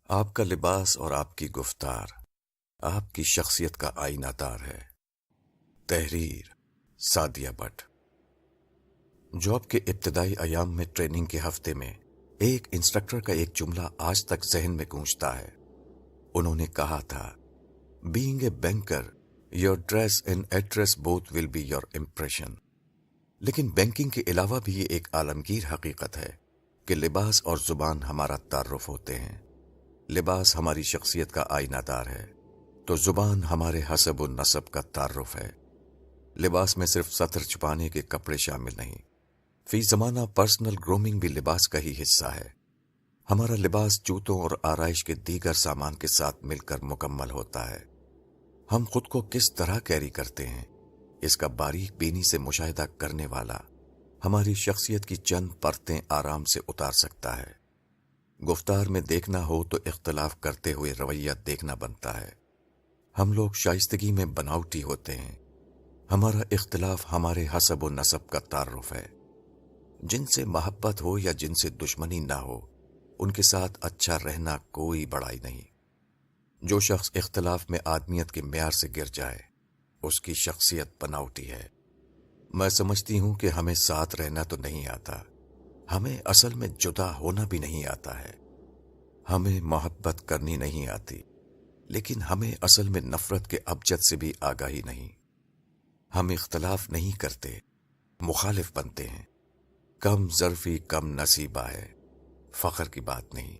آپ کا لباس اور آپ کی گفتار آپ کی شخصیت کا آئینہ دار ہے۔ تحریر سعدیہ بٹ۔ جاب کے ابتدائی ایام میں ٹریننگ کے ہفتے میں ایک انسٹرکٹر کا ایک جملہ آج تک ذہن میں گونجتا ہے۔ انہوں نے کہا تھا، being a banker your dress and address both will be your impression. لیکن بینکنگ کے علاوہ بھی یہ ایک عالمگیر حقیقت ہے کہ لباس اور زبان ہمارا تعارف ہوتے ہیں۔ لباس ہماری شخصیت کا آئینہ دار ہے تو زبان ہمارے حسب و نسب کا تعارف ہے۔ لباس میں صرف سطر چھپانے کے کپڑے شامل نہیں، فی زمانہ پرسنل گرومنگ بھی لباس کا ہی حصہ ہے۔ ہمارا لباس جوتوں اور آرائش کے دیگر سامان کے ساتھ مل کر مکمل ہوتا ہے۔ ہم خود کو کس طرح کیری کرتے ہیں، اس کا باریک بینی سے مشاہدہ کرنے والا ہماری شخصیت کی چند پرتیں آرام سے اتار سکتا ہے۔ گفتار میں دیکھنا ہو تو اختلاف کرتے ہوئے رویہ دیکھنا بنتا ہے۔ ہم لوگ شائستگی میں بناوٹی ہوتے ہیں۔ ہمارا اختلاف ہمارے حسب و نسب کا تعارف ہے۔ جن سے محبت ہو یا جن سے دشمنی نہ ہو، ان کے ساتھ اچھا رہنا کوئی بڑائی نہیں۔ جو شخص اختلاف میں آدمیت کے معیار سے گر جائے، اس کی شخصیت بناوٹی ہے۔ میں سمجھتی ہوں کہ ہمیں ساتھ رہنا تو نہیں آتا، ہمیں اصل میں جدا ہونا بھی نہیں آتا ہے۔ ہمیں محبت کرنی نہیں آتی، لیکن ہمیں اصل میں نفرت کے ابجد سے بھی آگاہی نہیں۔ ہم اختلاف نہیں کرتے، مخالف بنتے ہیں۔ کم ظرفی کم نصیبہ ہے، فخر کی بات نہیں۔